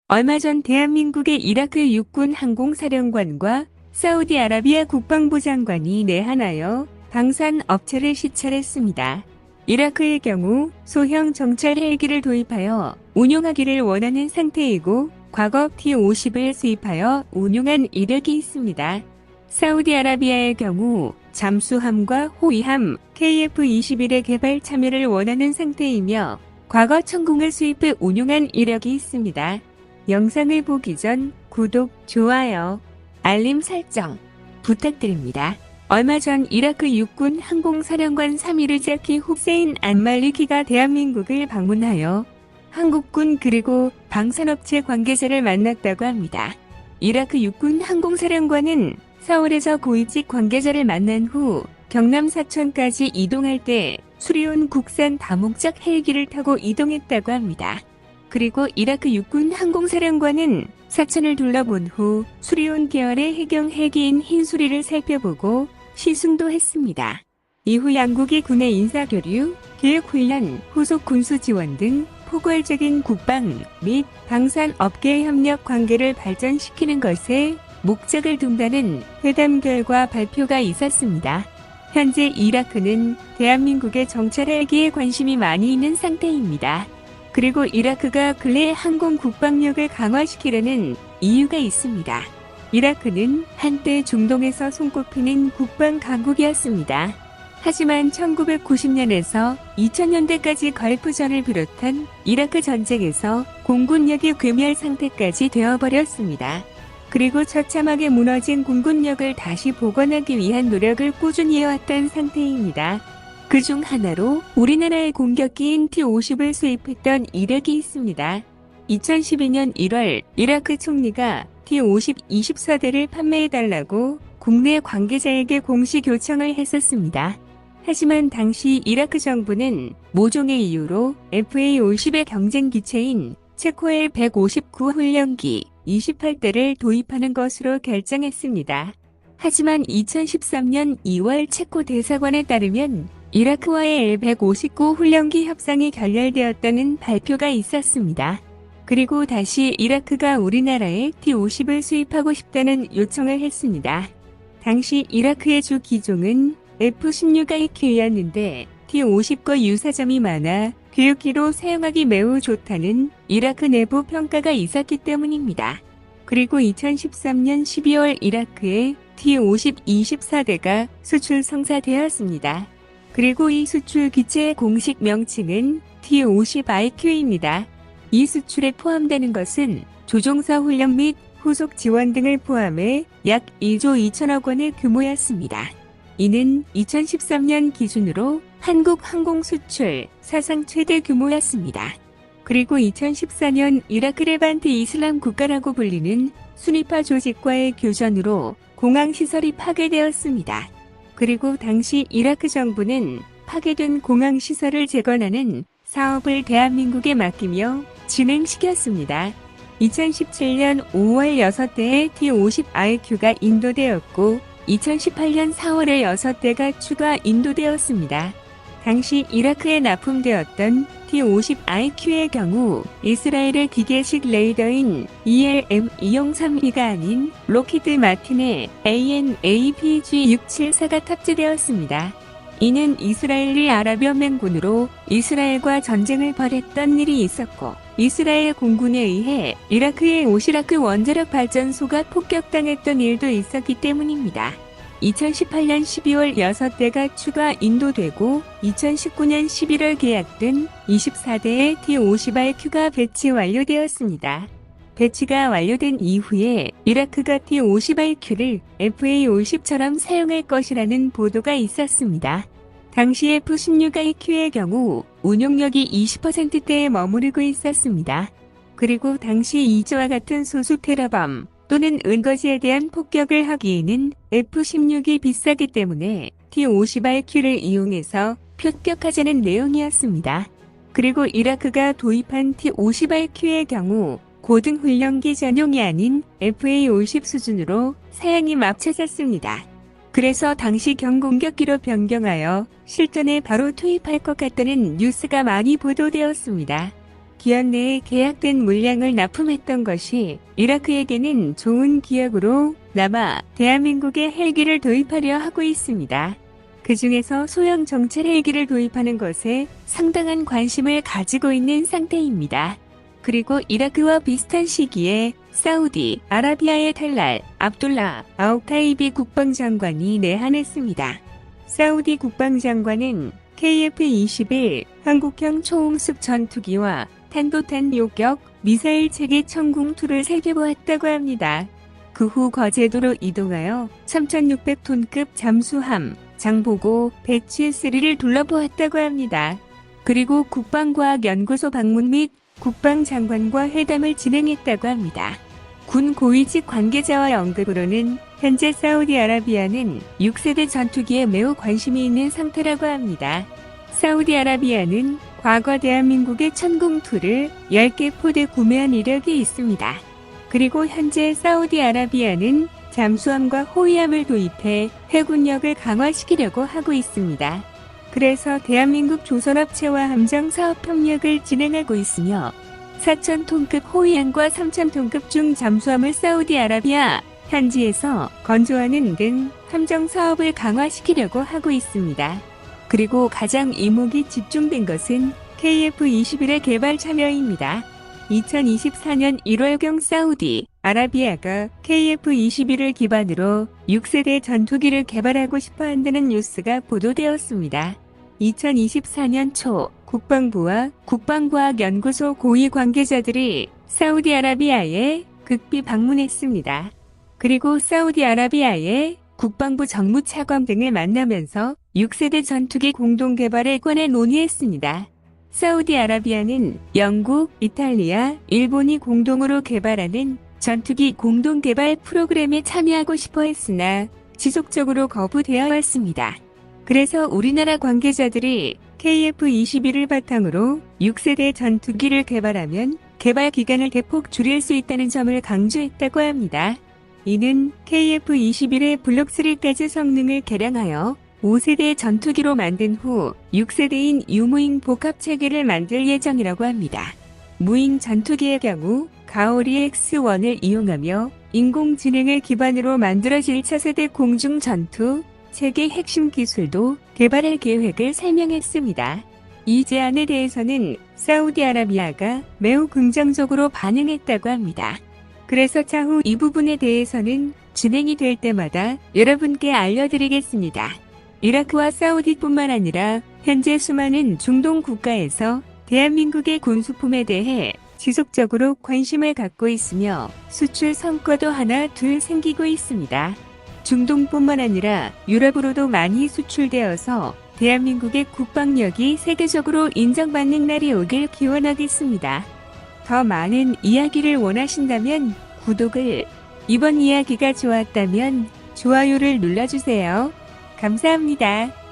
얼마 전 대한민국의 이라크 육군 항공사령관과 사우디아라비아 국방부 장관이 내한하여 방산 업체를 시찰했습니다. 이라크의 경우 소형 정찰 헬기를 도입하여 운용하기를 원하는 상태이고 과거 T-50을 수입하여 운용한 이력이 있습니다. 사우디아라비아의 경우 잠수함과 호위함 KF-21의 개발 참여를 원하는 상태이며 과거 천궁을 수입해 운용한 이력이 있습니다. 영상을 보기 전 구독, 좋아요, 알림 설정 부탁드립니다. 얼마 전 이라크 육군 항공사령관 사미르자키 후세인 안말리키가 대한민국을 방문하여 한국군 그리고 방산업체 관계자를 만났다고 합니다. 이라크 육군 항공사령관은 서울에서 고위직 관계자를 만난 후 경남 사천까지 이동할 때 수리온 국산 다목적 헬기를 타고 이동했다고 합니다. 그리고 이라크 육군 항공사령관은 사천을 둘러본 후 수리온 계열의 해경 헬기인 흰수리를 살펴보고 시승도 했습니다. 이후 양국이 군의 인사교류, 교육훈련, 후속 군수 지원 등 포괄적인 국방 및 방산 업계 협력 관계를 발전시키는 것에 목적을 둔다는 회담 결과 발표가 있었습니다. 현재 이라크는 대한민국의 정찰 헬기에 관심이 많이 있는 상태입니다. 그리고 이라크가 근래 항공 국방력을 강화시키려는 이유가 있습니다. 이라크는 한때 중동에서 손꼽히는 국방 강국이었습니다. 하지만 1990년에서 2000년대까지 걸프전을 비롯한 이라크 전쟁에서 공군력이 괴멸 상태까지 되어버렸습니다. 그리고 처참하게 무너진 공군력을 다시 복원하기 위한 노력을 꾸준히 해왔던 상태입니다. 그중 하나로 우리나라의 공격기인 T-50을 수입했던 이력이 있습니다. 2012년 1월 이라크 총리가 T-50 24대를 판매해달라고 국내 관계자에게 공식 요청을 했었습니다. 하지만 당시 이라크 정부는 모종의 이유로 FA-50의 경쟁 기체인 체코의 159 훈련기 28대를 도입하는 것으로 결정했습니다. 하지만 2013년 2월 체코 대사관에 따르면 이라크와의 L-159 훈련기 협상이 결렬되었다는 발표가 있었습니다. 그리고 다시 이라크가 우리나라에 T-50을 수입하고 싶다는 요청을 했습니다. 당시 이라크의 주 기종은 F-16IQ였는데 T-50과 유사점이 많아 교육기로 사용하기 매우 좋다는 이라크 내부 평가가 있었기 때문입니다. 그리고 2013년 12월 이라크에 T-50 24대가 수출 성사되었습니다. 그리고 이 수출 기체의 공식 명칭은 T-50IQ입니다. 이 수출에 포함되는 것은 조종사 훈련 및 후속 지원 등을 포함해 약 1조 2천억 원의 규모였습니다. 이는 2013년 기준으로 한국 항공 수출 사상 최대 규모였습니다. 그리고 2014년 이라크 레반트 이슬람 국가라고 불리는 순위파 조직과의 교전으로 공항시설이 파괴되었습니다. 그리고 당시 이라크 정부는 파괴된 공항시설을 재건하는 사업을 대한민국에 맡기며 진행시켰습니다. 2017년 5월 6대의 T-50IQ가 인도되었고 2018년 4월에 6대가 추가 인도되었습니다. 당시 이라크에 납품되었던 T-50IQ의 경우 이스라엘의 기계식 레이더인 ELM-203B가 아닌 로키드 마틴의 AN/APG-674가 탑재되었습니다. 이는 이스라엘이 아랍연맹군으로 이스라엘과 전쟁을 벌였던 일이 있었고 이스라엘 공군에 의해 이라크의 오시라크 원자력 발전소가 폭격당했던 일도 있었기 때문입니다. 2018년 12월 6대가 추가 인도되고 2019년 11월 계약된 24대의 T-50IQ가 배치 완료되었습니다. 배치가 완료된 이후에 이라크가 T-50IQ를 FA-50처럼 사용할 것이라는 보도가 있었습니다. 당시 F-16IQ의 경우 운용력이 20%대에 머무르고 있었습니다. 그리고 당시 이저와 같은 소수 테러범 또는 은거지에 대한 폭격을 하기에는 F-16이 비싸기 때문에 T-50IQ를 이용해서 폭격하자는 내용이었습니다. 그리고 이라크가 도입한 T-50IQ의 경우 고등훈련기 전용이 아닌 FA-50 수준으로 사양이 맞춰졌습니다. 그래서 당시 경공격기로 변경하여 실전에 바로 투입할 것 같다는 뉴스가 많이 보도되었습니다. 기한 내에 계약된 물량을 납품했던 것이 이라크에게는 좋은 기억으로 남아 대한민국에 헬기를 도입하려 하고 있습니다. 그 중에서 소형 정찰 헬기를 도입하는 것에 상당한 관심을 가지고 있는 상태입니다. 그리고 이라크와 비슷한 시기에 사우디 아라비아의 탈랄 압둘라 아옥타이비 국방장관이 내한했습니다. 사우디 국방장관은 KF-21 한국형 초음속 전투기와 탄도탄 요격 미사일 체계 천궁2를 살펴보았다고 합니다. 그 후 거제도로 이동하여 3600톤급 잠수함 장보고 107-3를 둘러보았다고 합니다. 그리고 국방과학연구소 방문 및 국방장관과 회담을 진행했다고 합니다. 군 고위직 관계자와의 언급으로는 현재 사우디아라비아는 6세대 전투기에 매우 관심이 있는 상태라고 합니다. 사우디아라비아는 과거 대한민국의 천궁2를 10개 포대 구매한 이력이 있습니다. 그리고 현재 사우디아라비아는 잠수함과 호위함을 도입해 해군력을 강화시키려고 하고 있습니다. 그래서 대한민국 조선업체와 함정사업 협력을 진행하고 있으며 4,000톤급 호위함과 3,000톤급 중잠수함을 사우디아라비아 현지에서 건조하는 등 함정사업을 강화시키려고 하고 있습니다. 그리고 가장 이목이 집중된 것은 KF-21의 개발 참여입니다. 2024년 1월경 사우디 아라비아가 KF-21을 기반으로 6세대 전투기를 개발하고 싶어 한다는 뉴스가 보도되었습니다. 2024년 초 국방부와 국방과학연구소 고위 관계자들이 사우디아라비아에 극비 방문했습니다. 그리고 사우디아라비아의 국방부 정무차관 등을 만나면서 6세대 전투기 공동개발에 관해 논의했습니다. 사우디아라비아는 영국, 이탈리아, 일본이 공동으로 개발하는 전투기 공동개발 프로그램에 참여하고 싶어 했으나 지속적으로 거부되어 왔습니다. 그래서 우리나라 관계자들이 KF-21을 바탕으로 6세대 전투기를 개발하면 개발 기간을 대폭 줄일 수 있다는 점을 강조했다고 합니다. 이는 KF-21의 블록3까지 성능을 개량하여 5세대 전투기로 만든 후 6세대인 유무잉 복합체계를 만들 예정이라고 합니다. 무잉 전투기의 경우 가오리 X1을 이용하며 인공지능을 기반으로 만들어질 차세대 공중전투 체계 핵심 기술도 개발할 계획을 설명했습니다. 이 제안에 대해서는 사우디아라비아가 매우 긍정적으로 반응했다고 합니다. 그래서 차후 이 부분에 대해서는 진행이 될 때마다 여러분께 알려드리겠습니다. 이라크와 사우디뿐만 아니라 현재 수많은 중동 국가에서 대한민국의 군수품에 대해 지속적으로 관심을 갖고 있으며 수출 성과도 하나 둘 생기고 있습니다. 중동뿐만 아니라 유럽으로도 많이 수출되어서 대한민국의 국방력이 세계적으로 인정받는 날이 오길 기원하겠습니다. 더 많은 이야기를 원하신다면 구독을, 이번 이야기가 좋았다면 좋아요를 눌러주세요. 감사합니다.